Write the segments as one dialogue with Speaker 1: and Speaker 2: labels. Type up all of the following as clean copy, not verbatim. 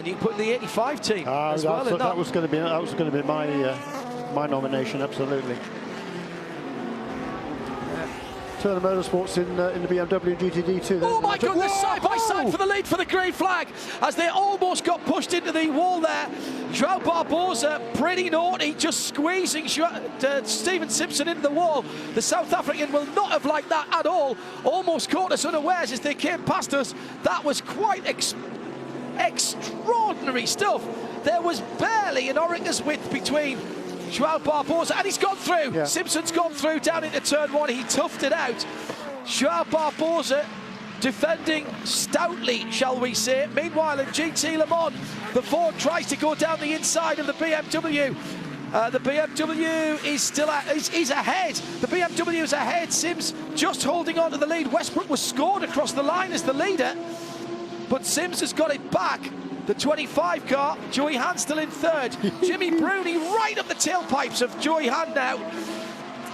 Speaker 1: And you put in the 85 team as well.
Speaker 2: That was going to be my nomination, absolutely. Turner Motorsports in the BMW GTD too.
Speaker 1: Oh my goodness, side by side for the lead for the green flag as they almost got pushed into the wall there. João Barbosa, pretty naughty, just squeezing Stephen Simpson into the wall. The South African will not have liked that at all. Almost caught us unawares as they came past us. That was quite extraordinary stuff. There was barely an orica's width between João Barbosa, and he's gone through. Yeah. Simpson's gone through down into turn one. He toughed it out. João Barbosa defending stoutly, shall we say. Meanwhile, in GT Le Mans, the Ford tries to go down the inside of the BMW. The BMW is still he's ahead. The BMW is ahead. Sims just holding on to the lead. Westbrook was scored across the line as the leader, but Sims has got it back. The 25 car, Joey Hahn still in third. Jimmy Bruni right up the tailpipes of Joey Hahn now.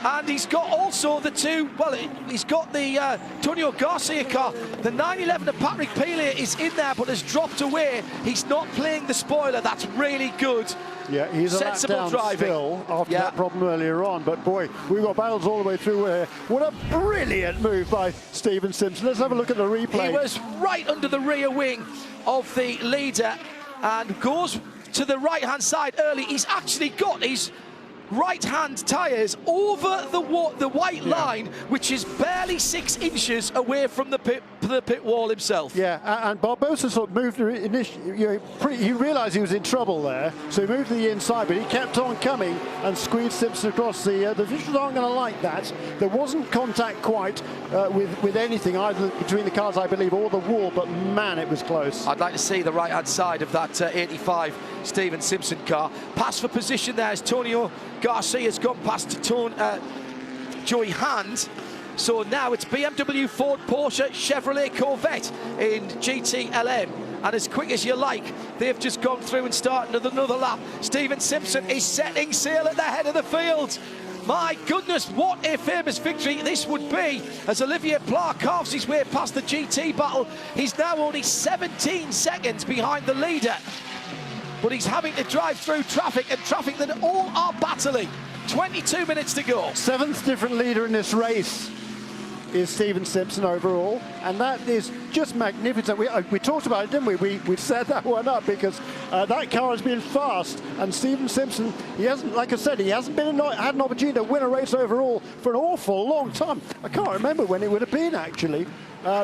Speaker 1: And he's got also the two, well, he's got the Antonio Garcia car. The 911 of Patrick Pilet is in there, but has dropped away. He's not playing the spoiler. That's really good.
Speaker 2: Yeah, he's a lap down still after that problem earlier on. But boy, we've got battles all the way through here. What a brilliant move by Stephen Simpson. Let's have a look at the replay.
Speaker 1: He was right under the rear wing of the leader and goes to the right-hand side early. He's actually got his right-hand tyres over the white line, which is barely 6 inches away from the pit wall himself.
Speaker 2: Yeah, and Barbosa sort of moved initially. He realised he was in trouble there, so he moved to the inside, but he kept on coming and squeezed Simpson across. The visuals aren't going to like that. There wasn't contact quite with anything, either between the cars, I believe, or the wall, but man, it was close.
Speaker 1: I'd like to see the right-hand side of that 85 Stephen Simpson car. Pass for position there as Antonio Garcia's gone past Joey Hahn. So now it's BMW, Ford, Porsche, Chevrolet, Corvette in GTLM. And as quick as you like, they've just gone through and started another lap. Stephen Simpson is setting sail at the head of the field. My goodness, what a famous victory this would be as Olivier Pla carves his way past the GT battle. He's now only 17 seconds behind the leader, but he's having to drive through traffic, and traffic that all are battling. 22 minutes to go.
Speaker 2: 7th different leader in this race is Stephen Simpson overall, and that is just magnificent. We talked about it, didn't we? We set that one up because that car has been fast, and Stephen Simpson, he hasn't, like I said, he hasn't had an opportunity to win a race overall for an awful long time. I can't remember when it would have been actually.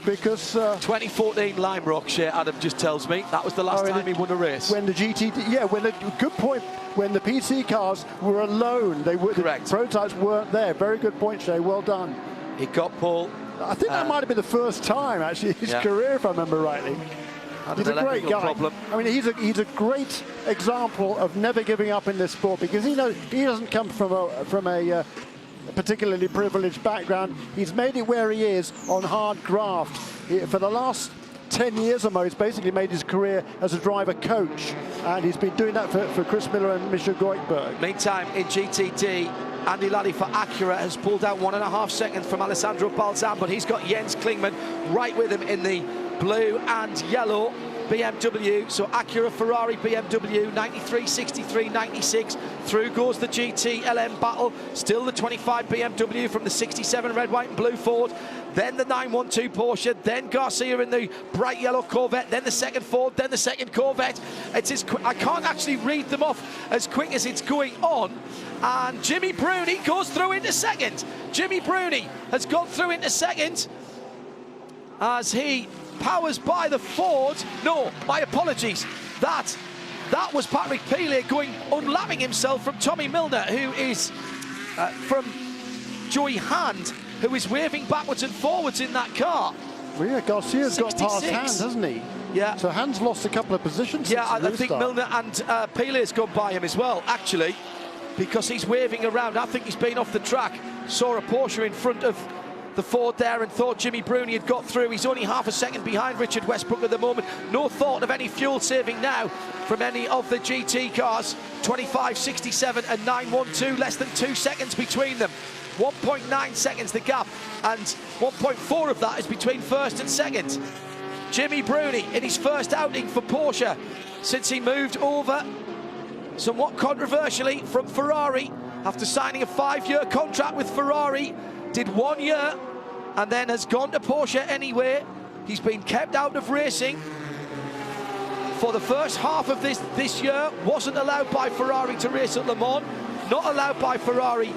Speaker 2: Because
Speaker 1: 2014 Lime Rock, Adam just tells me that was the last time he won a race.
Speaker 2: When the good point. When the PC cars were alone, the prototypes weren't there. Very good point, Shay. Well done.
Speaker 1: He got Paul.
Speaker 2: I think that might have been the first time actually in his career, if I remember rightly. He's a great guy.
Speaker 1: Problem.
Speaker 2: I mean, he's a great example of never giving up in this sport, because he knows he doesn't come from a particularly privileged background. He's made it where he is on hard graft. For the last 10 years or more, he's basically made his career as a driver coach, and he's been doing that for Chris Miller and Michel Goikhberg.
Speaker 1: Meantime, in GTD, Andy Laddie for Acura has pulled out 1.5 seconds from Alessandro Balzan, but he's got Jens Klingmann right with him in the blue and yellow BMW. So Acura, Ferrari, BMW, 93, 63, 96. Through goes the GTLM battle. Still the 25 BMW from the 67 red, white and blue Ford. Then the 912 Porsche, then Garcia in the bright yellow Corvette, then the second Ford, then the second Corvette. It's I can't actually read them off as quick as it's going on. And Jimmy Bruni goes through into second. Jimmy Bruni has gone through into second as he powers by the Ford. No, my apologies. That was Patrick Pilet unlapping himself from Tommy Milner, who is from Joey Hahn, who is waving backwards and forwards in that car.
Speaker 2: Well, yeah, Garcia's 66. Got past Hahn, hasn't he?
Speaker 1: Yeah.
Speaker 2: So Hahn's lost a couple of positions.
Speaker 1: Yeah, I think Milner and Pilet's gone by him as well, actually, because he's waving around. I think he's been off the track. Saw a Porsche in front of the Ford there and thought Jimmy Bruni had got through. He's only half a second behind Richard Westbrook at the moment. No thought of any fuel saving now from any of the GT cars. 25, 67 and 912, less than 2 seconds between them. 1.9 seconds the gap, and 1.4 of that is between first and second. Jimmy Bruni in his first outing for Porsche since he moved over, somewhat controversially, from Ferrari after signing a 5-year contract with Ferrari. Did 1 year and then has gone to Porsche anyway. He's been kept out of racing for the first half of this year. Wasn't allowed by Ferrari to race at Le Mans, not allowed by Ferrari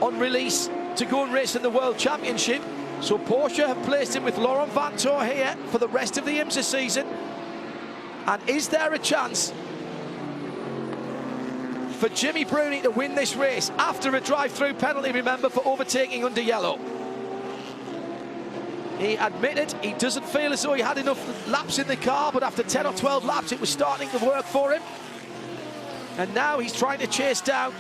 Speaker 1: on release to go and race in the World Championship. So Porsche have placed him with Laurent Vanthoor here for the rest of the IMSA season. And is there a chance for Jimmy Bruni to win this race after a drive-through penalty, remember, for overtaking under yellow? He admitted he doesn't feel as though he had enough laps in the car, but after 10 or 12 laps it was starting to work for him. And now he's trying to chase down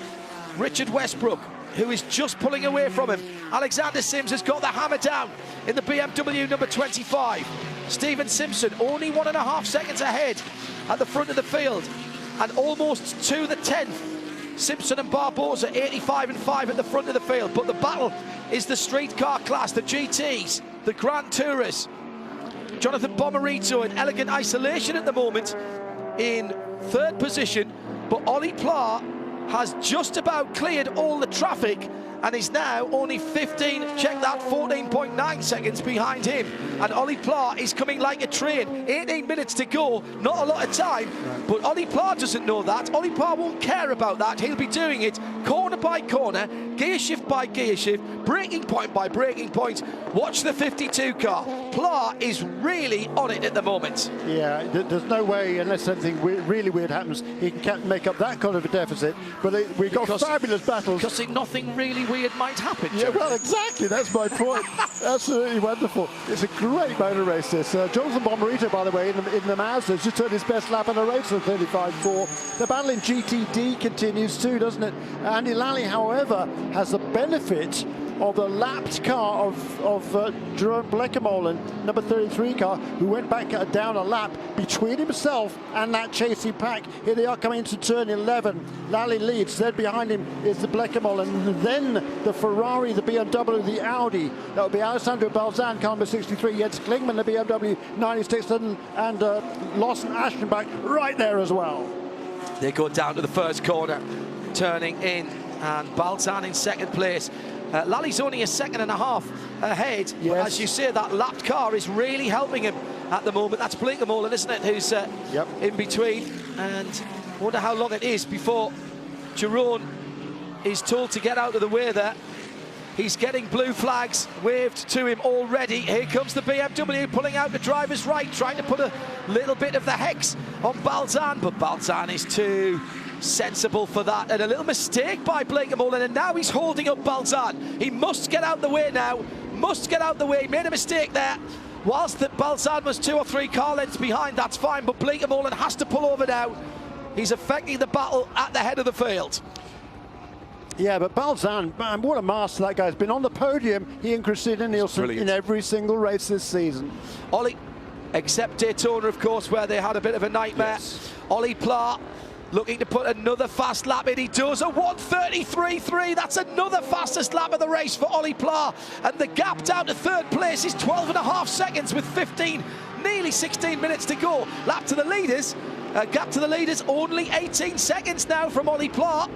Speaker 1: Richard Westbrook, who is just pulling away from him. Alexander Sims has got the hammer down in the BMW number 25. Steven Simpson only 1.5 seconds ahead at the front of the field, and almost to the 10th. Simpson and Barbosa 85 and 5 at the front of the field, but the battle is the street car class, the GTs, the Grand Tourers. Jonathan Bomarito in elegant isolation at the moment in third position, but Ollie Pla has just about cleared all the traffic and is now only 14.9 seconds behind him. And Ollie Pla is coming like a train. 18 minutes to go, not a lot of time, but Ollie Pla doesn't know that. Ollie Pla won't care about that. He'll be doing it corner by corner, gear shift by gear shift, braking point by braking point. Watch the 52 car. Pla is really on it at the moment.
Speaker 2: Yeah, there's no way, unless something really weird happens, he can make up that kind of a deficit. But we've got fabulous battles.
Speaker 1: Because nothing really weird might happen.
Speaker 2: Yeah, well, exactly. That's my point. Absolutely wonderful. It's a great motor race, this. Jonathan Bomarito, by the way, in the Mazda, just turned his best lap in a race of 35.4. The battle in GTD continues too, doesn't it? Andy Lally, however, has the benefit of the lapped car of Jerome Blekemolen, number 33 car, who went back down a lap between himself and that chasing pack. Here they are coming into turn 11. Lally leads, then behind him is the Blekemolen, then the Ferrari, the BMW, the Audi. That will be Alessandro Balzan, car number 63, Jens Klingmann, the BMW 96, and Lawson Aschenbach right there as well.
Speaker 1: They go down to the first corner, turning in, and Balzan in second place. Lally's only 1.5 seconds ahead.
Speaker 2: Yes.
Speaker 1: But as you say, that lapped car is really helping him at the moment. That's Blekemolen, isn't it, who's in between. And I wonder how long it is before Jerome is told to get out of the way there. He's getting blue flags waved to him already. Here comes the BMW pulling out the driver's right, trying to put a little bit of the hex on Balzan, but Balzan is too sensible for that, and a little mistake by Blekemolen, and now he's holding up Balzan. He must get out the way now, must get out the way. He made a mistake there. Whilst that Balzan was 2 or 3 car lengths behind, that's fine, but Blekemolen has to pull over now. He's affecting the battle at the head of the field.
Speaker 2: Yeah, but Balzan, man, what a master that guy's been. On the podium, he and Christina Nielsen in every single race this season.
Speaker 1: Ollie, except Daytona, of course, where they had a bit of a nightmare.
Speaker 2: Yes.
Speaker 1: Ollie Pla looking to put another fast lap in. He does a 1:33.3. That's another fastest lap of the race for Ollie Pla. And the gap down to third place is 12.5 seconds with 15, nearly 16 minutes to go. Gap to the leaders only 18 seconds now from Ollie Pla.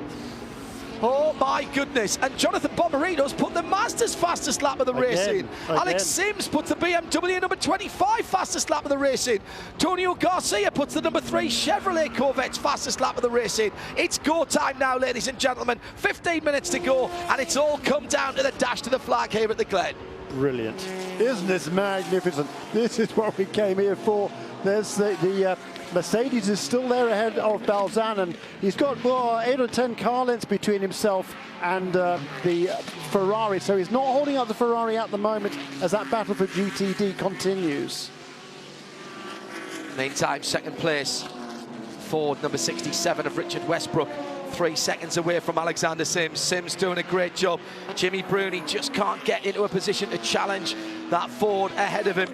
Speaker 1: Oh my goodness. And Jonathan Bomarito's put the Mazda's fastest lap of the race in. Alex Sims puts the BMW number 25 fastest lap of the race in. Tonio Garcia puts the number 3 Chevrolet Corvette's fastest lap of the race in. It's go time now, ladies and gentlemen. 15 minutes to go, and it's all come down to the dash to the flag here at the Glen.
Speaker 2: Brilliant. Isn't this magnificent? This is what we came here for. There's the Mercedes is still there ahead of Balzan, and he's got 8 or 10 car lengths between himself and the Ferrari, so he's not holding up the Ferrari at the moment as that battle for GTD continues.
Speaker 1: Meantime, second place, Ford number 67 of Richard Westbrook, 3 seconds away from Alexander Sims. Sims doing a great job. Jimmy Bruni just can't get into a position to challenge that Ford ahead of him.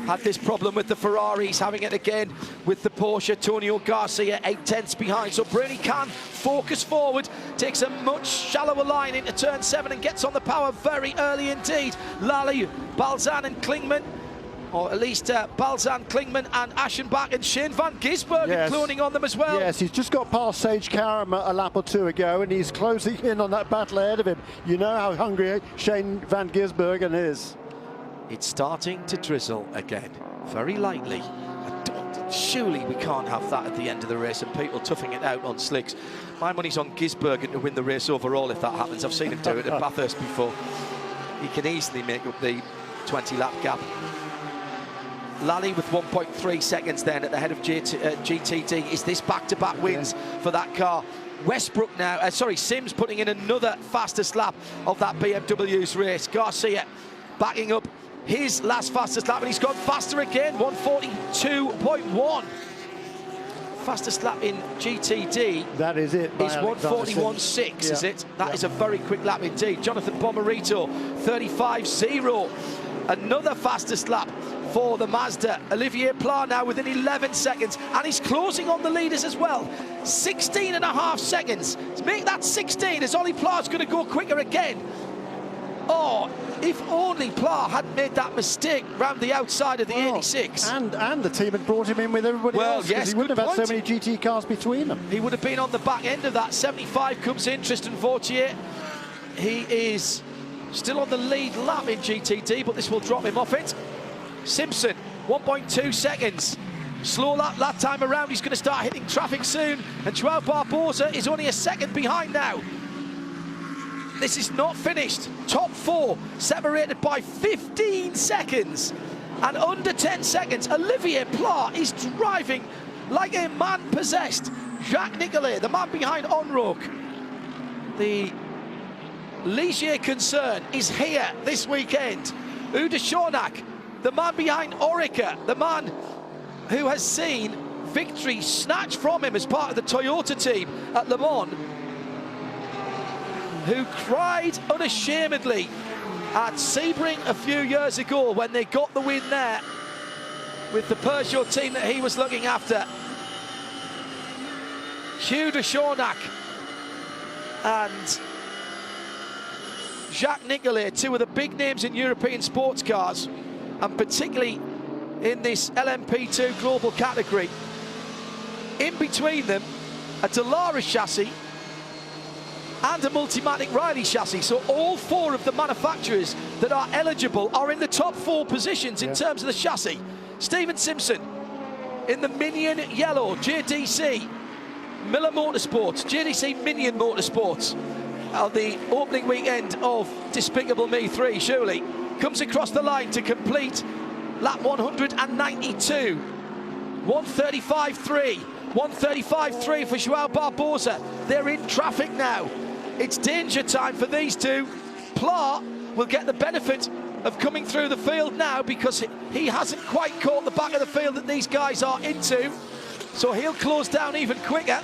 Speaker 1: Had this problem with the Ferraris, having it again with the Porsche. Tonio Garcia 8/10 behind, so Bruni can focus forward, takes a much shallower line into turn 7 and gets on the power very early indeed. Lally, Balzan and Klingmann or at least Balzan, Klingman and Aschenbach, and Shane van Gisbergen cloning on them as well.
Speaker 2: Yes, he's just got past Sage Karam a lap or two ago, and he's closing in on that battle ahead of him. You know how hungry Shane van Gisbergen is.
Speaker 1: It's starting to drizzle again, very lightly. Surely we can't have that at the end of the race and people toughing it out on slicks. My money's on Gisbergen to win the race overall if that happens. I've seen him do it at Bathurst before. He can easily make up the 20-lap gap. Lally with 1.3 seconds then at the head of GTD. Is this back-to-back wins for that car? Westbrook now, Sims putting in another fastest lap of that BMW's race. Garcia backing up his last fastest lap, and he's gone faster again, 142.1. Fastest lap in GTD.
Speaker 2: That is it.
Speaker 1: Is 141.6, is it? That is a very quick lap indeed. Jonathan Bomarito, 35.0. Another fastest lap for the Mazda. Olivier Pla now within 11 seconds, and he's closing on the leaders as well. 16.5 seconds. To make that 16, as Ollie Pla's going to go quicker again. Oh, if only Pla hadn't made that mistake round the outside of the 86.
Speaker 2: And the team had brought him in with everybody else.
Speaker 1: Yes,
Speaker 2: he wouldn't have had so many GT cars between them.
Speaker 1: He would have been on the back end of that. 75 comes in, Tristan Vautier. He is still on the lead lap in GTD, but this will drop him off it. Simpson, 1.2 seconds. Slow lap that time around. He's going to start hitting traffic soon. And Joao Barbosa is only a second behind now. This is not finished. Top four separated by 15 seconds. And under 10 seconds, Olivier Pla is driving like a man possessed. Jacques Nicolet, the man behind Onroque. The Ligier concern is here this weekend. Ude Schornack, the man behind Orica, the man who has seen victory snatched from him as part of the Toyota team at Le Mans, who cried unashamedly at Sebring a few years ago when they got the win there with the Peugeot team that he was looking after. Hugh de Schornack and Jacques Nicolet, two of the big names in European sports cars, and particularly in this LMP2 global category. In between them, a Dallara chassis and a Multimatic Riley chassis. So all four of the manufacturers that are eligible are in the top four positions in terms of the chassis. Stephen Simpson in the Minion Yellow, JDC Miller Motorsports, JDC Minion Motorsports, on the opening weekend of Despicable Me 3, surely, comes across the line to complete lap 192. 135.3. 135.3 for Joao Barbosa. They're in traffic now. It's danger time for these two. Pla will get the benefit of coming through the field now because he hasn't quite caught the back of the field that these guys are into. So he'll close down even quicker.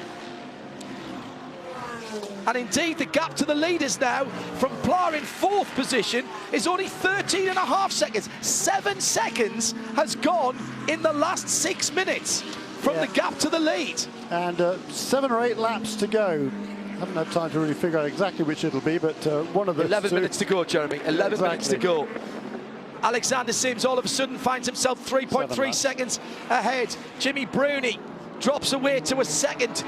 Speaker 1: And indeed, the gap to the leaders now from Pla in fourth position is only 13.5 seconds. 7 seconds has gone in the last 6 minutes from the gap to the lead. And 7 or 8 laps to go. Haven't had time to really figure out exactly which it'll be, but one of the 11 minutes to go, Jeremy. 11 minutes to go. Alexander Sims all of a sudden finds himself 3.3 seconds ahead. Jimmy Bruni drops away to a second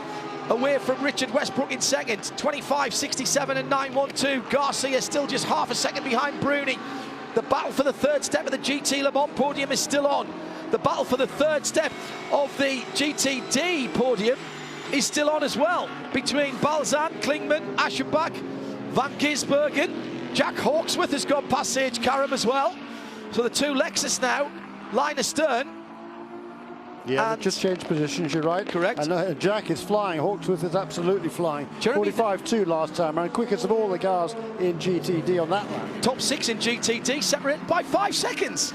Speaker 1: away from Richard Westbrook in second. 25.67 and 9.12. Garcia still just half a second behind Bruni. The battle for the third step of the GT Le Mans podium is still on. The battle for the third step of the GTD podium is still on as well, between Balzan, Klingman, Aschenbach, Van Gisbergen. Jack Hawksworth has gone past Sage Karam as well. So the two Lexus now, line astern. Yeah, just changed positions, you're right. Correct. And Jack is flying, Hawksworth is absolutely flying. 45.2 last time around, quickest of all the cars in GTD on that lap. Top 6 in GTD, separated by 5 seconds.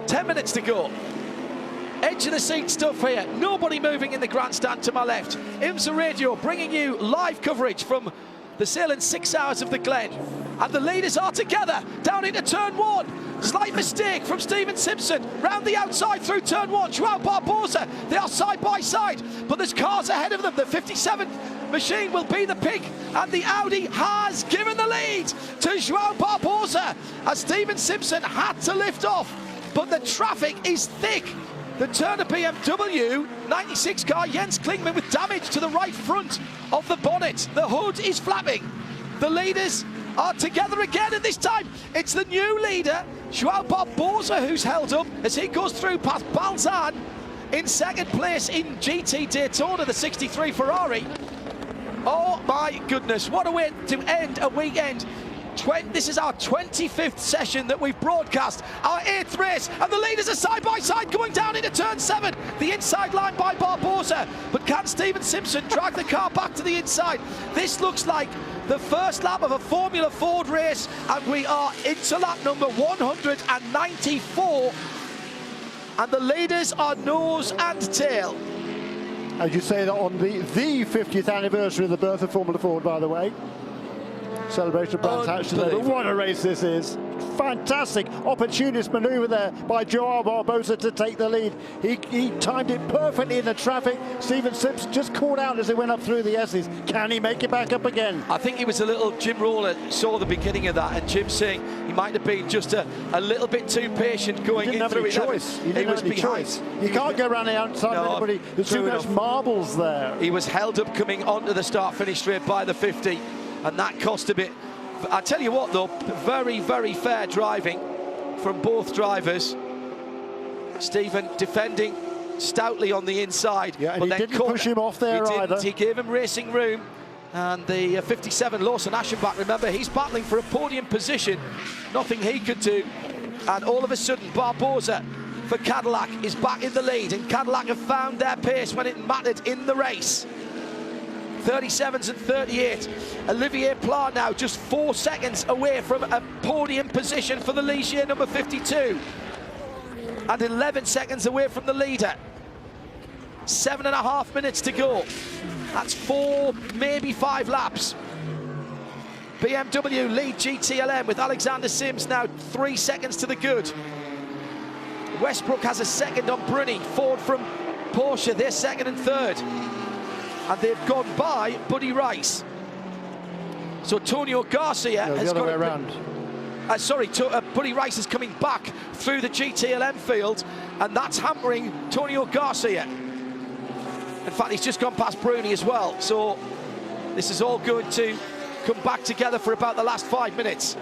Speaker 1: 10 minutes to go. Edge of the seat stuff here. Nobody moving in the grandstand to my left. IMSA Radio bringing you live coverage from the Sahlen 6 hours of the Glen. And the leaders are together down into turn 1. Slight mistake from Stephen Simpson. Round the outside through turn 1. Joao Barbosa. They are side by side, but there's cars ahead of them. The 57 machine will be the pick, and the Audi has given the lead to Joao Barbosa as Stephen Simpson had to lift off but the traffic is thick. The Turner BMW 96 car, Jens Klingmann, with damage to the right front of the bonnet. The hood is flapping. The leaders are together again, and this time it's the new leader, Joao Barbosa, who's held up as he goes through past Balzan in second place in GT Daytona, the 63 Ferrari. Oh my goodness, what a way to end a weekend. This is our 25th session that we've broadcast, our 8th race, and the leaders are side by side going down into turn 7. The inside line by Barbosa, but can Steven Simpson drag the car back to the inside? This looks like the first lap of a Formula Ford race, and we are into lap number 194, and the leaders are nose and tail.
Speaker 2: As you say that on the 50th anniversary of the birth of Formula Ford, by the way. Celebration of Brands Hatch today. But what a race this is. Fantastic opportunist manoeuvre there by Joao Barbosa to take the lead. He timed it perfectly in the traffic. Steven Simpson just caught out as he went up through the S's. Can he make it back up again?
Speaker 1: I think it was a little, Jim Roller saw the beginning of that, and Jim saying he might have been just a little bit too patient going in through it.
Speaker 2: He didn't have any choice. You can't go around the outside of anybody. There's too much marbles there.
Speaker 1: He was held up coming onto the start-finish straight by the 50. And that cost a bit. I tell you what, though, very, very fair driving from both drivers. Stephen defending stoutly on the inside.
Speaker 2: Yeah, and but he didn't push him off there either.
Speaker 1: He gave him racing room. And the 57, Lawson Aschenbach, remember, he's battling for a podium position. Nothing he could do. And all of a sudden, Barbosa for Cadillac is back in the lead. And Cadillac have found their pace when it mattered in the race. 37s and 38. Olivier Pla now just 4 seconds away from a podium position for the Ligier number 52. And 11 seconds away from the leader. 7.5 minutes to go. That's 4, maybe 5 laps. BMW lead GTLM with Alexander Sims now 3 seconds to the good. Westbrook has a second on Bruni. Ford from Porsche, they're second and third. And they've gone by Buddy Rice. So Antonio Garcia has
Speaker 2: the other
Speaker 1: got
Speaker 2: way around.
Speaker 1: Buddy Rice is coming back through the GTLM field, and that's hampering Antonio Garcia. In fact, he's just gone past Bruni as well. So this is all going to come back together for about the last 5 minutes.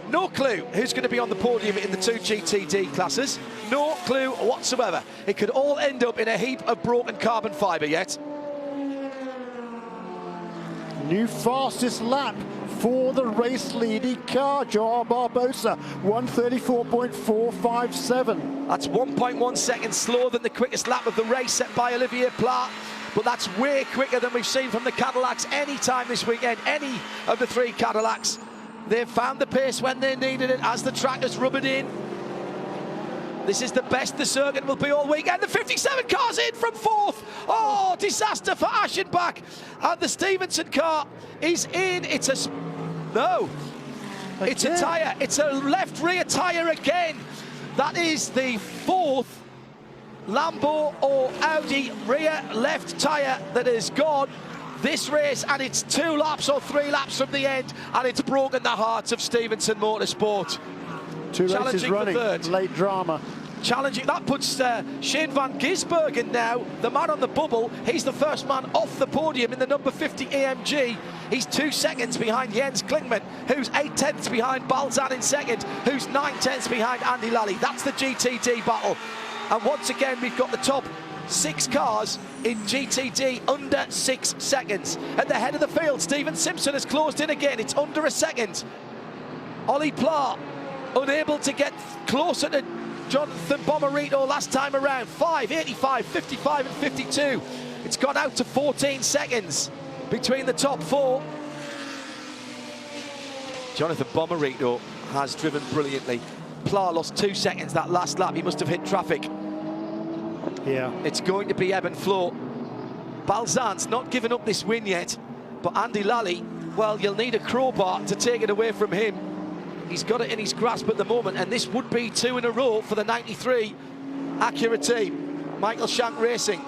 Speaker 1: No clue who's going to be on the podium in the 2 GTD classes. No clue whatsoever. It could all end up in a heap of broken carbon fibre yet.
Speaker 2: New fastest lap for the race leading car, Joao Barbosa, 1:34.457.
Speaker 1: That's 1.1 seconds slower than the quickest lap of the race set by Olivier Pla. But that's way quicker than we've seen from the Cadillacs any time this weekend, any of the 3 Cadillacs. They've found the pace when they needed it as the track has rubbered in. This is the best the circuit will be all weekend. The 57 car's in from 4th. Oh, disaster for Aschenbach. And the Stevenson car is in. It's a tyre. It's a left rear tyre again. That is the 4th Lambo or Audi rear left tyre that has gone this race, and it's 2 laps or 3 laps from the end, and it's broken the hearts of Stevenson Motorsport.
Speaker 2: 2 races running, late drama.
Speaker 1: Challenging, that puts Shane van Gisbergen now, the man on the bubble. He's the first man off the podium in the number 50 AMG. He's 2 seconds behind Jens Klingmann, who's 8/10 behind Balzan in second, who's 9/10 behind Andy Lally. That's the GTD battle. And once again, we've got the top 6 cars in GTD under 6 seconds. At the head of the field, Steven Simpson has closed in again. It's under a second. Ollie Pla unable to get closer to Jonathan Bomarito last time around. 5, 85, 55 and 52. It's gone out to 14 seconds between the top 4. Jonathan Bomarito has driven brilliantly. Pla lost 2 seconds that last lap. He must have hit traffic.
Speaker 2: Yeah.
Speaker 1: It's going to be ebb and flow. Balzan's not given up this win yet, but Andy Lally, well, you'll need a crowbar to take it away from him. He's got it in his grasp at the moment, and this would be 2 in a row for the 93 Acura team. Michael Shank Racing.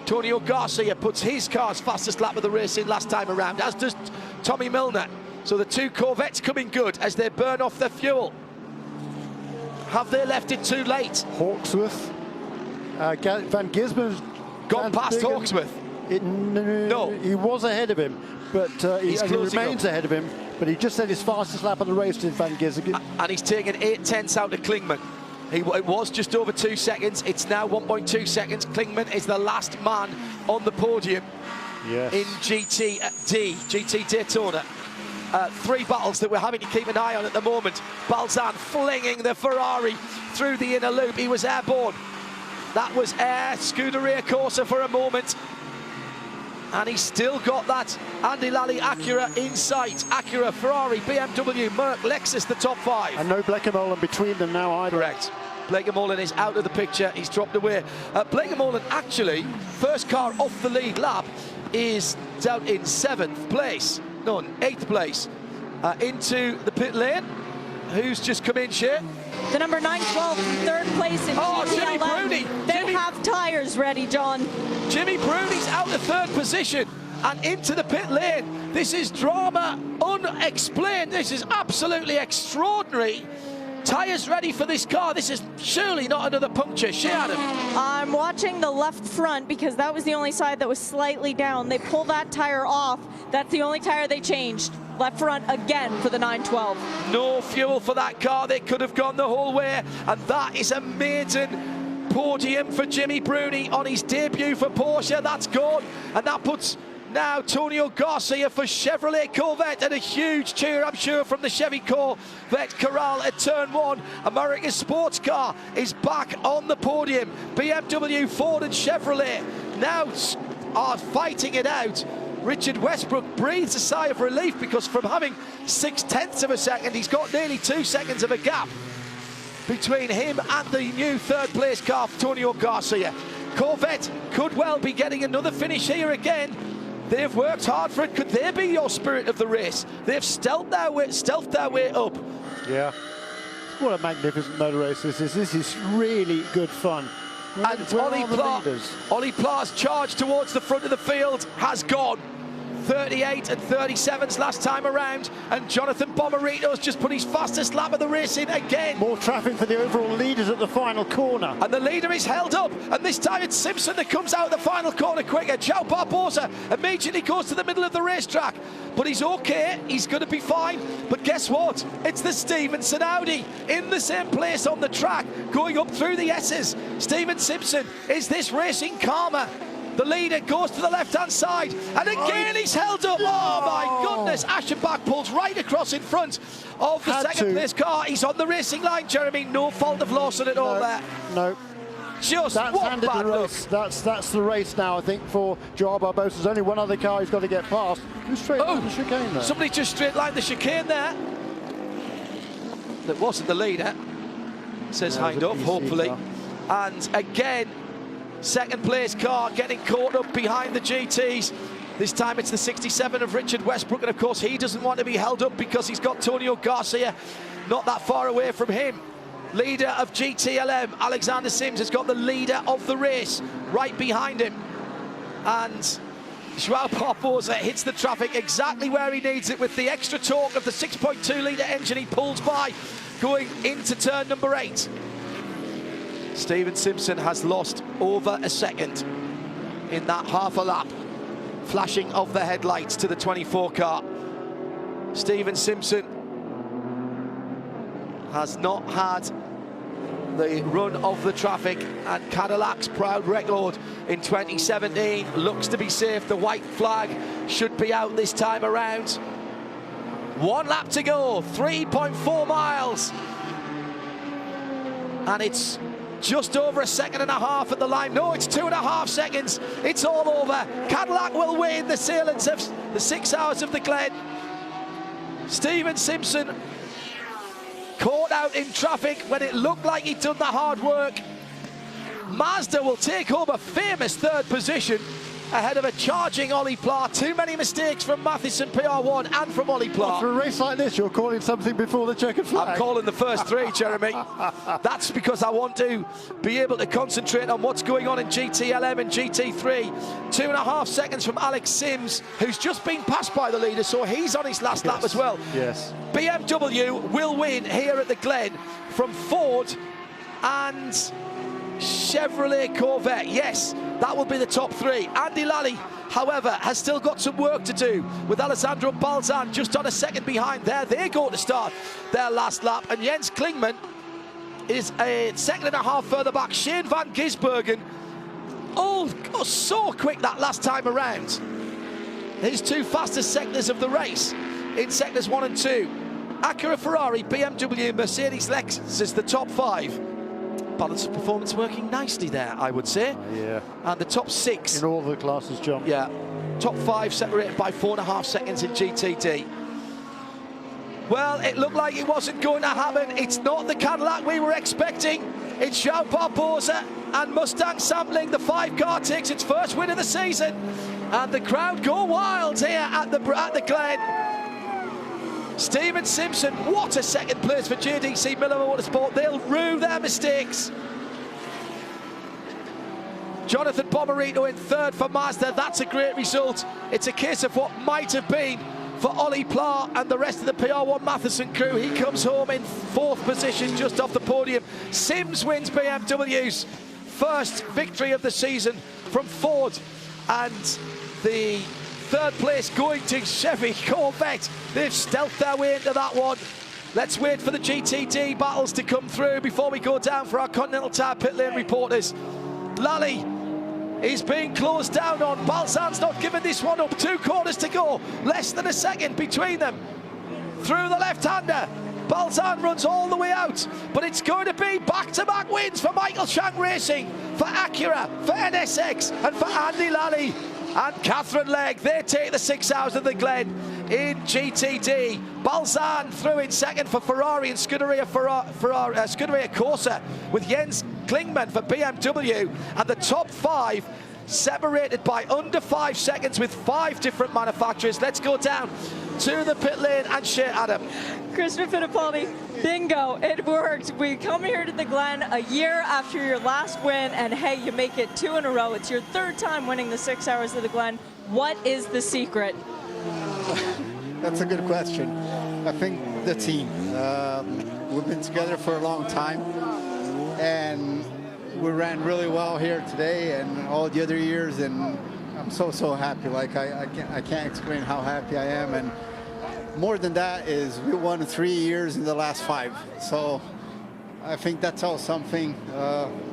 Speaker 1: Antonio Garcia puts his car's fastest lap of the race in last time around, as does Tommy Milner. So the 2 Corvettes coming good as they burn off their fuel. Have they left it too late?
Speaker 2: Hawksworth. Van Gisbergen's
Speaker 1: gone past Hawksworth.
Speaker 2: No, he was ahead of him, but he remains ahead of him. But he just said his fastest lap of the race to Van Gisbergen.
Speaker 1: And he's taken 8/10 out of Klingman. It was just over 2 seconds. It's now 1.2 seconds. Klingman is the last man on the podium in GT Daytona. 3 battles that we're having to keep an eye on at the moment. Balzan flinging the Ferrari through the inner loop. He was airborne. That was air Scuderia Corsa for a moment. And he's still got that Andy Lally Acura in sight. Acura, Ferrari, BMW, Merc, Lexus, the top 5.
Speaker 2: And no Bleekemolen between them now either.
Speaker 1: Correct. Bleekemolen is out of the picture. He's dropped away. Bleekemolen actually, first car off the lead lap, is down in 7th place. No, 8th place. Into the pit lane. Who's just come in, Shea?
Speaker 3: The number 912 in 3rd place in GTLM.
Speaker 1: Jimmy Bruni.
Speaker 3: They have tyres ready, John.
Speaker 1: Jimmy Bruni's out of 3rd position and into the pit lane. This is drama unexplained. This is absolutely extraordinary. Tyres ready for this car. This is surely not another puncture. Shea Adam.
Speaker 3: I'm watching the left front because that was the only side that was slightly down. They pulled that tyre off. That's the only tyre they changed. Left front again for the 912.
Speaker 1: No fuel for that car. They could have gone the whole way. And that is a maiden podium for Jimmy Bruni on his debut for Porsche. That's gone. And that puts now Tonio Garcia for Chevrolet Corvette, and a huge cheer, I'm sure, from the Chevy Corvette Corral at turn 1. America's sports car is back on the podium. BMW, Ford and Chevrolet now are fighting it out. Richard Westbrook breathes a sigh of relief because from having 6/10 of a second, he's got nearly 2 seconds of a gap between him and the new 3rd place car, Tonio Garcia. Corvette could well be getting another finish here again. They've worked hard for it. Could they be your spirit of the race? They've stealthed their way up.
Speaker 2: Yeah. What a magnificent motor race this is. This is really good fun.
Speaker 1: And Ollie Pla's charge towards the front of the field has gone. 38 and 37s last time around, and Jonathan Bomarito's just put his fastest lap of the race in again.
Speaker 2: More traffic for the overall leaders at the final corner.
Speaker 1: And the leader is held up, and this time it's Simpson that comes out of the final corner quicker. João Barbosa immediately goes to the middle of the racetrack, but he's okay, he's going to be fine. But guess what? It's the Stevenson Audi in the same place on the track, going up through the S's. Steven Simpson, is this racing calmer? The leader goes to the left-hand side, and again he's held up. Oh my goodness, Aschenbach pulls right across in front of the second-place car. He's on the racing line, Jeremy. No fault of Lawson at all there.
Speaker 2: No.
Speaker 1: Just
Speaker 2: that's
Speaker 1: what bad luck.
Speaker 2: That's the race now, I think, for João Barbosa. There's only one other car he's got to get past. Who's straight line the chicane there?
Speaker 1: Somebody just straight lined the chicane there. That wasn't the leader. Says Hindhoff, hopefully. Car. And again, second place car getting caught up behind the GTs. This time it's the 67 of Richard Westbrook, and of course he doesn't want to be held up because he's got Tonio Garcia not that far away from him. Leader of GTLM, Alexander Sims, has got the leader of the race right behind him. And João Barbosa hits the traffic exactly where he needs it with the extra torque of the 6.2 litre engine. He pulls by going into turn number 8. Steven Simpson has lost over a second in that half a lap. Flashing of the headlights to the 24 car. Steven Simpson has not had the run of the traffic, and Cadillac's proud record in 2017 looks to be safe. The white flag should be out this time around. 1 lap to go, 3.4 miles. And it's just over a second and a half at the line. No, it's 2.5 seconds. It's all over. Cadillac will win the Sahlen of the 6 hours of the Glen. Steven Simpson caught out in traffic when it looked like he'd done the hard work. Mazda will take home a famous 3rd position. ahead of a charging Ollie Pla. Too many mistakes from Matheson PR1 and from Ollie Pla.
Speaker 2: For a race like this, you're calling something before the checkered flag.
Speaker 1: I'm calling the first three, Jeremy. That's because I want to be able to concentrate on what's going on in GTLM and GT3. 2.5 seconds from Alex Sims, who's just been passed by the leader, so he's on his last lap as well.
Speaker 2: Yes.
Speaker 1: BMW will win here at the Glen from Ford and Chevrolet Corvette. Yes, that will be the top three. Andy Lally, however, has still got some work to do with Alessandro Balzan just on a second behind there. They're going to start their last lap, and Jens Klingmann is a second and a half further back. Shane van Gisbergen, so quick that last time around. His two fastest sectors of the race in sectors 1 and 2. Acura, Ferrari, BMW, Mercedes, Lexus, the top 5. Balance of performance working nicely there, I would say.
Speaker 2: Yeah.
Speaker 1: And the top 6.
Speaker 2: In all the classes, John.
Speaker 1: Yeah. Top 5 separated by 4.5 seconds in GTD. Well, it looked like it wasn't going to happen. It's not the Cadillac we were expecting. It's João Barbosa and Mustang Sampling. The 5-car takes its first win of the season. And the crowd go wild here at the Glen. Steven Simpson, what a second place for JDC Miller Motorsport. They'll rue their mistakes. Jonathan Bomarito in third for Mazda. That's a great result. It's a case of what might have been for Ollie Pla and the rest of the PR1 Matheson crew. He comes home in 4th position, just off the podium. Sims wins BMW's first victory of the season from Ford, and the 3rd place going to Chevy Corvette. They've stealthed their way into that one. Let's wait for the GTD battles to come through before we go down for our Continental Tire pit lane reporters. Lally is being closed down on. Balzan's not giving this one up. 2 corners to go. Less than a second between them. Through the left-hander. Balzan runs all the way out, but it's going to be back-to-back wins for Michael Chang Racing, for Acura, for NSX, and for Andy Lally. And Catherine Legg, they take the 6 hours of the Glen in GTD. Balzan through in second for Ferrari and Scuderia Corsa, with Jens Klingmann for BMW. And the top 5 separated by under 5 seconds with 5 different manufacturers. Let's go down to the pit lane and share Adam.
Speaker 3: Christopher Fittipaldi, bingo, it worked. We come here to the Glen a year after your last win, and hey, you make it 2 in a row. It's your 3rd time winning the 6 hours of the Glen. What is the secret?
Speaker 4: That's a good question. I think the team. We've been together for a long time, and we ran really well here today and all the other years, and I'm so happy. Like I can't explain how happy I am, and more than that is we won 3 years in the last 5. So I think that tells something.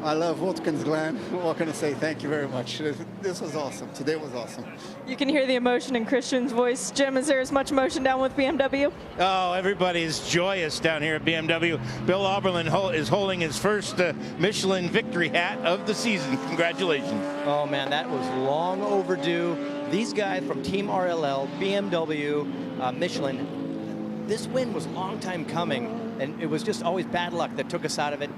Speaker 4: I love Watkins Glen. What can I say? Thank you very much. This was awesome. Today was awesome.
Speaker 3: You can hear the emotion in Christian's voice. Jim, is there as much emotion down with BMW?
Speaker 5: Oh, everybody is joyous down here at BMW. Bill Oberlin is holding his first Michelin victory hat of the season. Congratulations.
Speaker 6: Oh man, that was long overdue. These guys from Team RLL, BMW, Michelin, this win was a long time coming, and it was just always bad luck that took us out of it.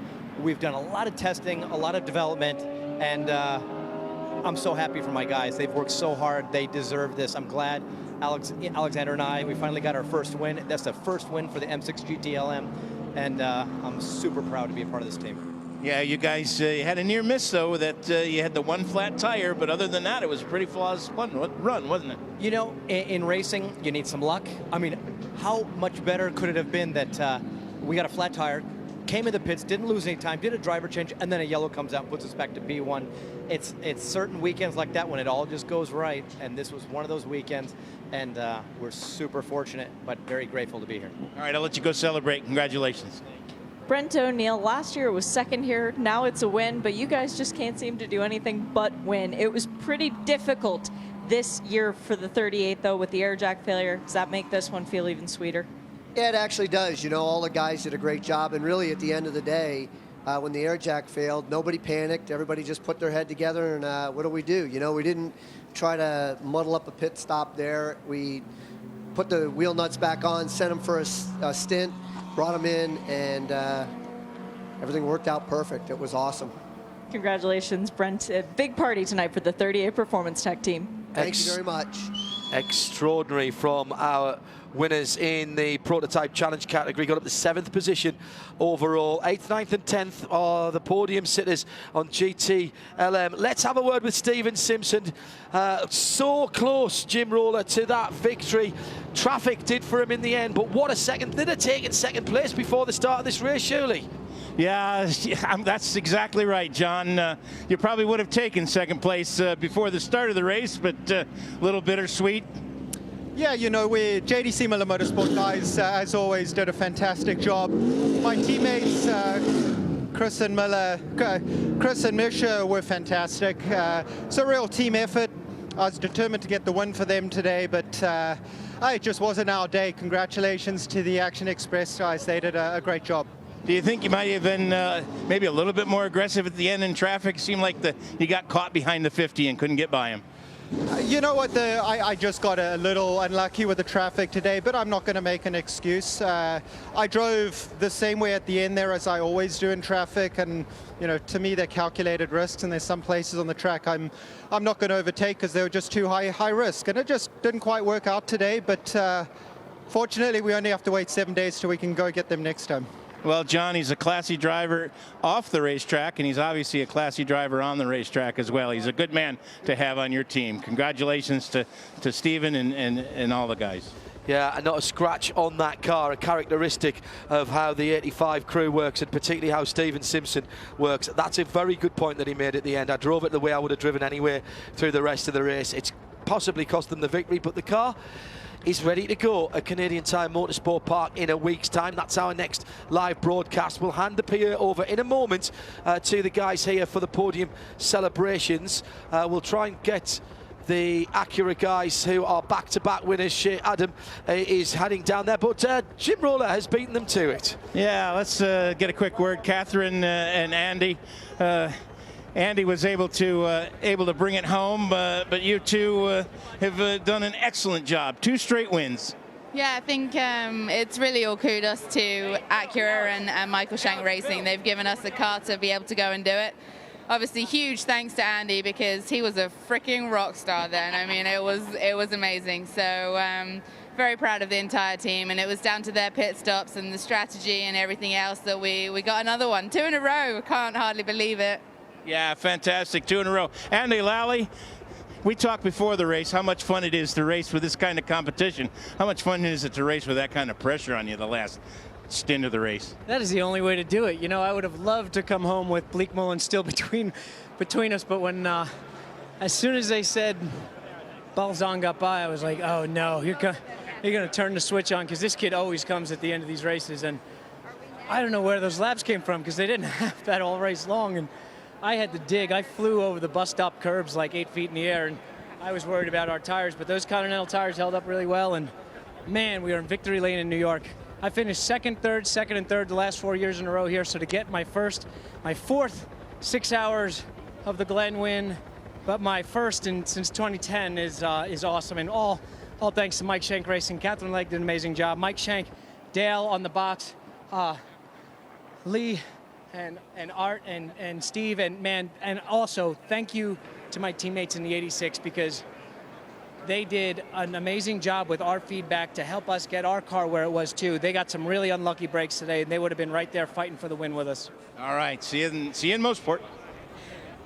Speaker 6: We've done a lot of testing, a lot of development, and I'm so happy for my guys. They've worked so hard. They deserve this. I'm glad Alexander and I, we finally got our first win. That's the first win for the M6 GTLM, and I'm super proud to be a part of this team.
Speaker 5: Yeah, you guys had a near miss, though, that you had the one flat tire, but other than that, it was a pretty flawless run, wasn't it?
Speaker 6: You know, in racing, you need some luck. I mean, how much better could it have been that we got a flat tire, came in the pits, didn't lose any time, did a driver change, and then a yellow comes out and puts us back to P1. It's certain weekends like that when it all just goes right, and this was one of those weekends, and we're super fortunate, but very grateful to be here.
Speaker 5: All right, I'll let you go celebrate. Congratulations.
Speaker 3: Brent O'Neill, last year was second here, now it's a win, but you guys just can't seem to do anything but win. It was pretty difficult this year for the 38, though, with the air jack failure. Does that make this one feel even sweeter?
Speaker 7: Yeah, it actually does. You know, all the guys did a great job, and really at the end of the day, when the air jack failed, nobody panicked. Everybody just put their head together, and what do? You know, we didn't try to muddle up a pit stop there. We put the wheel nuts back on, sent them for a stint, brought them in, and everything worked out perfect. It was awesome.
Speaker 3: Congratulations, Brent. A big party tonight for the 38 Performance Tech team.
Speaker 7: Thank you very much.
Speaker 1: Extraordinary from our winners in the Prototype Challenge category. Got up to 7th position overall. 8th, 9th and 10th are the podium sitters on GTLM. Let's have a word with Stephen Simpson. So close, Jim Roller, to that victory. Traffic did for him in the end, but what a second. They'd have taken 2nd place before the start of this race, surely.
Speaker 5: Yeah, that's exactly right, John. You probably would have taken 2nd place before the start of the race, but a little bittersweet.
Speaker 8: Yeah, you know, we JDC Miller Motorsport guys, as always, did a fantastic job. My teammates, Chris and Misha, were fantastic. It's a real team effort. I was determined to get the win for them today, but it just wasn't our day. Congratulations to the Action Express guys. They did a great job.
Speaker 5: Do you think you might have been maybe a little bit more aggressive at the end in traffic? It seemed like you got caught behind the 50 and couldn't get by him.
Speaker 8: You know what, I just got a little unlucky with the traffic today, but I'm not going to make an excuse. I drove the same way at the end there as I always do in traffic, and you know, to me they're calculated risks, and there's some places on the track I'm not going to overtake because they were just too high risk, and it just didn't quite work out today, but fortunately we only have to wait 7 days till we can go get them next time.
Speaker 5: Well, John, he's a classy driver off the racetrack, and he's obviously a classy driver on the racetrack as well. He's a good man to have on your team. Congratulations to Stephen and all the guys.
Speaker 1: Yeah, and not a scratch on that car, a characteristic of how the 85 crew works, and particularly how Stephen Simpson works. That's a very good point that he made at the end. I drove it the way I would have driven anyway through the rest of the race. It's possibly cost them the victory, but the car is ready to go at Canadian Tire Motorsport Park in a week's time. That's our next live broadcast. We'll hand the PA over in a moment to the guys here for the podium celebrations. We'll try and get the Acura guys who are back-to-back winners. Shea Adam is heading down there, but Jim Roller has beaten them to it.
Speaker 5: Yeah, let's get a quick word. Catherine and Andy. Andy was able to bring it home, but you two have done an excellent job. 2 straight wins.
Speaker 9: Yeah, I think it's really all kudos to Acura and Michael Shank Racing. They've given us a car to be able to go and do it. Obviously, huge thanks to Andy because he was a freaking rock star then. I mean, it was amazing. So very proud of the entire team, and it was down to their pit stops and the strategy and everything else that we got another one. 2 in a row. I can't hardly believe it.
Speaker 5: Yeah, fantastic. 2 in a row. Andy Lally, we talked before the race how much fun it is to race with this kind of competition. How much fun is it to race with that kind of pressure on you the last stint of the race?
Speaker 10: That is the only way to do it. You know, I would have loved to come home with Bleak Mullen still between us, but when as soon as they said Balzan got by, I was like, oh no, you're going to turn the switch on, because this kid always comes at the end of these races, and I don't know where those laps came from because they didn't have that all race long, and I had to dig. I flew over the bus stop curbs like 8 feet in the air, and I was worried about our tires, but those Continental tires held up really well, and man, we were in victory lane in New York. I finished second and third the last 4 years in a row here, so to get my 4th 6 hours of the Glen win, but my first since 2010 is awesome, and all thanks to Mike Shank Racing. Catherine Legg did an amazing job. Mike Shank, Dale on the box, Lee, and Art and Steve, and also thank you to my teammates in the 86, because they did an amazing job with our feedback to help us get our car where it was too. They got some really unlucky breaks today, and they would have been right there fighting for the win with us.
Speaker 5: All right, see you in Mosport.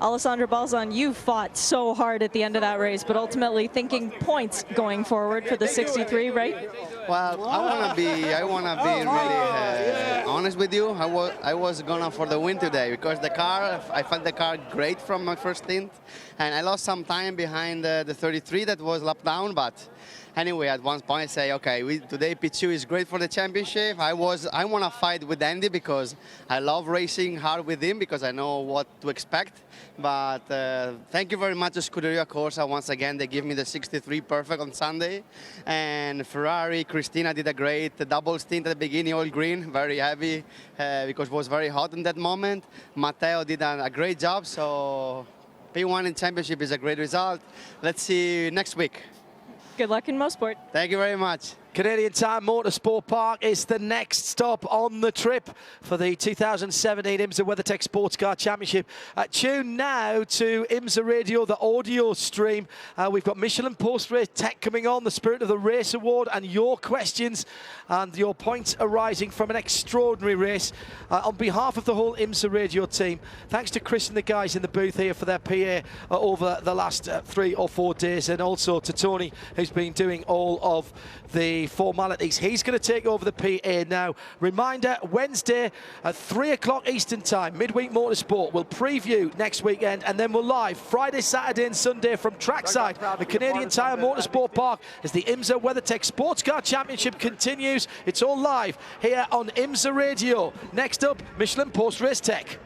Speaker 3: Alessandro Balzan, you fought so hard at the end of that race, but ultimately thinking points going forward for the 63, right?
Speaker 11: Well, I wanna be really honest with you. I was gonna for the win today because the car, I felt the car great from my first stint, and I lost some time behind the 33 that was lap down, but anyway, at one point I say, okay, today P2 is great for the championship. I want to fight with Andy because I love racing hard with him because I know what to expect. But thank you very much to Scuderia Corsa. Once again, they give me the 63 perfect on Sunday. And Ferrari, Christina did a great double stint at the beginning, all green, very heavy because it was very hot in that moment. Matteo did a great job. So P1 in championship is a great result. Let's see you next week.
Speaker 3: Good luck in Mosport.
Speaker 11: Thank you very much.
Speaker 1: Canadian Tire Motorsport Park is the next stop on the trip for the 2017 IMSA WeatherTech SportsCar Championship. Tune now to IMSA Radio, the audio stream. We've got Michelin post-race tech coming on, the Spirit of the Race Award, and your questions and your points arising from an extraordinary race. On behalf of the whole IMSA Radio team, thanks to Chris and the guys in the booth here for their PA over the last 3 or 4 days, and also to Tony, who's been doing all of the formalities. He's going to take over the PA now. Reminder, Wednesday at 3 o'clock Eastern Time, Midweek Motorsport. We'll preview next weekend, and then we're live Friday, Saturday and Sunday from trackside, the Canadian Tire Motorsport Park, as the IMSA WeatherTech SportsCar Championship continues. It's all live here on IMSA Radio. Next up, Michelin Post Race Tech.